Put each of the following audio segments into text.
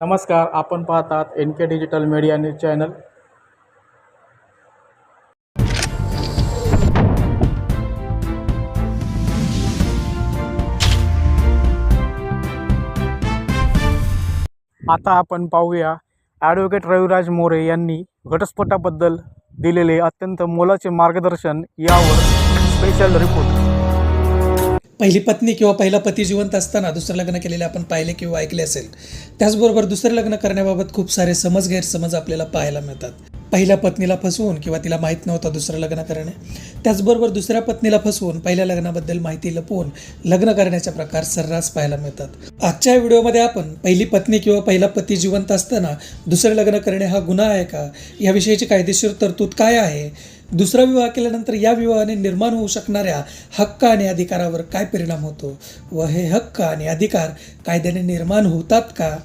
नमस्कार, आपण पाहतात एन के डिजिटल मीडिया न्यूज चॅनल. आता आपण पाहूया ॲडव्होकेट रविराज मोरे यांनी घटस्फोटाबद्दल दिलेले अत्यंत मोलाचे मार्गदर्शन, यावर स्पेशल रिपोर्ट. पहिली पत्नी किंवा पहिला पती जिवंत असताना दुसरं लग्न केलेले आपण पाहिले किंवा ऐकले असेल. त्याचबरोबर दुसरं लग्न करण्याबाबत खूप सारे गैरसमज आपल्याला पाहायला मिळतात. पहिल्या पत्नीला फसवून किंवा तिला माहीत नव्हतं दुसरं लग्न करणे, त्याचबरोबर दुसऱ्या पत्नीला फसवून पहिल्या लग्नाबद्दल माहिती लपवून लग्न करण्याचे प्रकार सर्रास पाहायला मिळतात. आजच्या व्हिडिओमध्ये आपण पहिली पत्नी किंवा पहिला पती जिवंत असताना दुसरं लग्न करणे हा गुन्हा आहे का, याविषयीची कायदेशीर तरतूद काय आहे, दुसरा विवाह केल्यानंतर या विवाहाने निर्माण होऊ शकणाऱ्या हक्क आणि अधिकारावर काय परिणाम होतो व हे हक्क आणि अधिकार कायद्याने निर्माण होतात का,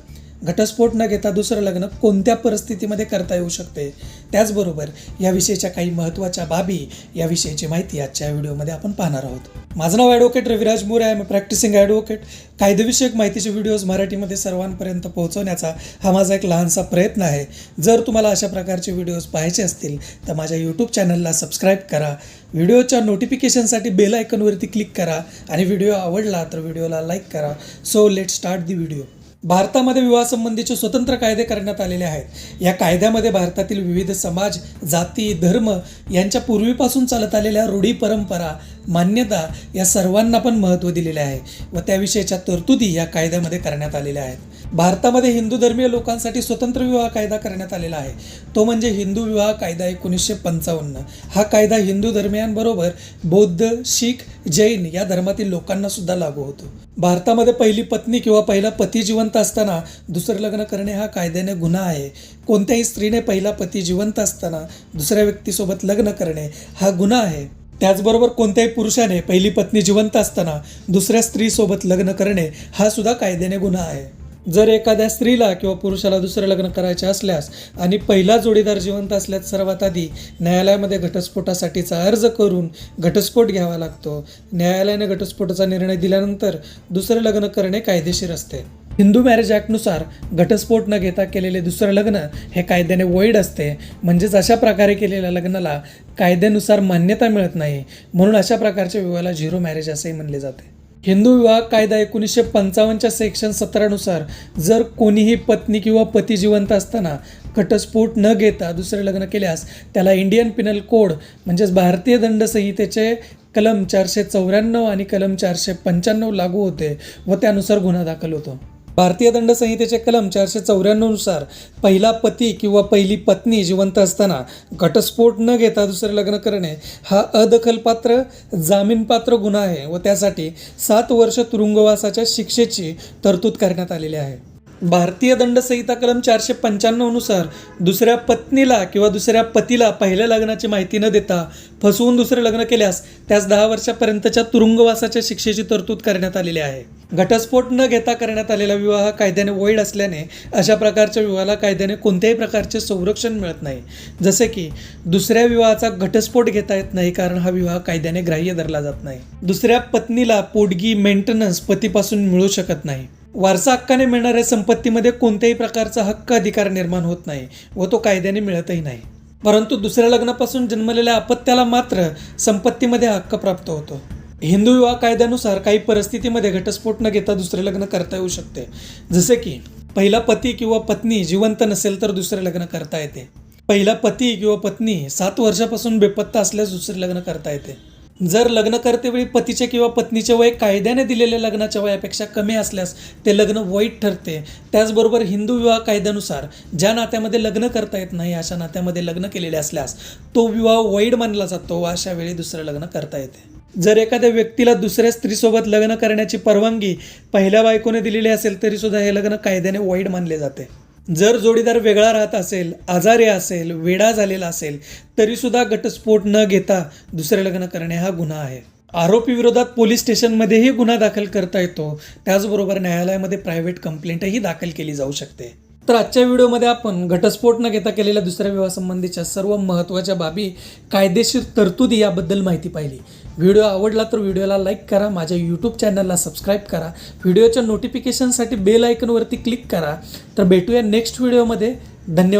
घटस्फोट न घेता दुसरं लग्न कोणत्या परिस्थितीमध्ये करता येऊ शकते, त्याचबरोबर याविषयीच्या काही महत्त्वाच्या बाबी याविषयीची माहिती आजच्या व्हिडिओमध्ये आपण पाहणार आहोत. माझं नाव ॲडव्होकेट रविराज मोरे आहे. Practising advocate. कायदेविषयक माहितीचे व्हिडिओज मराठीमध्ये सर्वांपर्यंत पोहोचवण्याचा हा माझा एक लहानसा प्रयत्न आहे. जर तुम्हाला अशा प्रकारचे व्हिडिओज पाहायचे असतील तर माझ्या यूट्यूब चॅनलला सबस्क्राईब करा, व्हिडिओच्या नोटिफिकेशनसाठी बेल आयकॉनवरती क्लिक करा आणि व्हिडिओ आवडला तर व्हिडिओला लाईक करा. So let start the video. भारतामध्ये विवाहासंबंधीचे स्वतंत्र कायदे करण्यात आलेले आहेत. या कायद्यामध्ये भारतातील विविध समाज, जाती, धर्म यांच्या पूर्वीपासून चालत आलेल्या रूढी, परंपरा, मान्यता या सर्वांना पण महत्त्व दिलेले आहे व त्याविषयीच्या तरतुदी या कायद्यामध्ये करण्यात आलेल्या आहेत. भारतामध्ये हिंदू धर्मीय लोकांसाठी स्वतंत्र विवाह कायदा करण्यात आलेला आहे. तो म्हणजे हिंदू विवाह कायदा 1955. हा कायदा हिंदू धर्मियांबरोबर बौद्ध, शीख, जैन या धर्मातील लोकांना सुद्धा लागू होतो. भारतामध्ये पहिली पत्नी किंवा पहिला पती जिवंत असताना दुसरं लग्न करणे हा कायद्याने गुन्हा आहे. कोणत्याही स्त्रीने पहिला पती जिवंत असताना दुसऱ्या व्यक्तीसोबत लग्न करणे हा गुन्हा आहे. त्याचबरोबर कोणत्याही पुरुषाने पहिली पत्नी जिवंत असताना दुसऱ्या स्त्रीसोबत लग्न करणे हा सुद्धा कायद्याने गुन्हा आहे. जर एखाद्या स्त्रीला किंवा पुरुषाला दुसरं लग्न करायचे असल्यास आणि पहिला जोडीदार जिवंत असल्यास सर्वात आधी न्यायालयामध्ये घटस्फोटासाठीचा अर्ज करून घटस्फोट घ्यावा लागतो. न्यायालयाने घटस्फोटाचा निर्णय दिल्यानंतर दुसरं लग्न करणे कायदेशीर असते. हिंदू मॅरेज ॲक्टनुसार घटस्फोट न घेता केलेले दुसरं लग्न हे कायद्याने वैध असते. म्हणजेच अशा प्रकारे केलेल्या लग्नाला कायद्यानुसार मान्यता मिळत नाही. म्हणून अशा प्रकारच्या विवाहाला झिरो मॅरेज असेही म्हणले जाते. हिंदू विवाह कायदा 1955च्या सेक्शन 17 नुसार जर कोणीही पत्नी किंवा पती जिवंत असताना घटस्फोट न घेता दुसरे लग्न केल्यास त्याला इंडियन पिनल कोड म्हणजेच भारतीय दंड संहितेचे कलम 494 आणि कलम 495 लागू होते व त्यानुसार गुन्हा दाखल होतो. भारतीय दंड संहितेचे कलम 494 नुसार पहिला पती किंवा पहिली पत्नी जिवंत असताना घटस्फोट न घेता दुसरे लग्न करणे हा अदखलपात्र, जामीनपात्र गुन्हा आहे व त्यासाठी 7 वर्ष तुरुंगवासाच्या शिक्षेची तरतूद करण्यात आलेली आहे. भारतीय दंड संहिता कलम 495 नुसार दुसऱ्या पत्नीला किंवा दुसऱ्या पतीला पहिल्या लग्नाची माहिती न देता फसवून दुसरे लग्न केल्यास त्यास 10 वर्षापर्यंतच्या तुरुंगवासाच्या शिक्षेची तरतूद करण्यात आलेली आहे. घटस्फोट न घेता करण्यात आलेला विवाह कायद्याने वैध असल्याने अशा प्रकारच्या विवाहाला कायद्याने कोणत्याही प्रकारचे संरक्षण मिळत नाही. जसे की दुसऱ्या विवाहाचा घटस्फोट घेता येत नाही कारण हा विवाह कायद्याने ग्राह्य धरला जात नाही. दुसऱ्या पत्नीला पोटगी मेंटेनन्स पतीपासून मिळू शकत नाही. वारसा हक्काने मिळणाऱ्या संपत्तीमध्ये कोणत्याही प्रकारचा हक्क अधिकार निर्माण होत नाही व तो कायद्याने मिळतही नाही. परंतु दुसऱ्या लग्नापासून जन्मलेल्या अपत्याला मात्र संपत्तीमध्ये हक्क प्राप्त होतो. हिंदू विवाह कायद्यानुसार काही परिस्थितीमध्ये घटस्फोट न घेता दुसरे लग्न करता येऊ शकते. जसे की पहिला पती किंवा पत्नी जिवंत नसेल तर दुसरे लग्न करता येते. पहिला पती किंवा पत्नी 7 वर्षापासून बेपत्ता असल्यास दुसरे लग्न करता येते. जर लग्न करतेवेळी पतीचे किंवा पत्नीचे वय कायद्याने दिलेल्या लग्नाच्या वयापेक्षा कमी असल्यास ते लग्न वैध ठरते. त्याचबरोबर हिंदू विवाह कायद्यानुसार ज्या नात्यामध्ये लग्न करता येत नाही अशा नात्यामध्ये लग्न केलेले असल्यास तो विवाह वैध मानला जातो व अशा वेळी दुसरं लग्न करता येते. जर एखाद्या व्यक्तीला दुसऱ्या स्त्रीसोबत लग्न करण्याची परवानगी पहिल्या बायकोने दिलेली असेल तरीसुद्धा हे लग्न कायद्याने वैध मानले जाते. जर जोडीदार वेगळा राहत असेल, आजारी असेल, वेडा झालेला असेल तरीसुद्धा घटस्फोट न घेता दुसरे लग्न करणे हा गुन्हा आहे. आरोपी विरोधात पोलीस स्टेशनमध्येही गुन्हा दाखल करता येतो. त्याचबरोबर न्यायालयामध्ये प्रायव्हेट कंप्लेंटही दाखल केली जाऊ शकते. तर आजच्या व्हिडिओमध्ये आपण घटस्फोट न घेता केलेल्या दुसऱ्या विवाहासंबंधीच्या सर्व महत्त्वाच्या बाबी, कायदेशीर तरतुदी याबद्दल माहिती पाहिली. व्हिडिओ आवडला तर व्हिडिओला लाईक करा, माझ्या यूट्यूब चॅनलला सबस्क्राईब करा, व्हिडिओच्या नोटिफिकेशनसाठी बेल आयकनवरती क्लिक करा. तर भेटूया नेक्स्ट व्हिडिओमध्ये. धन्यवाद.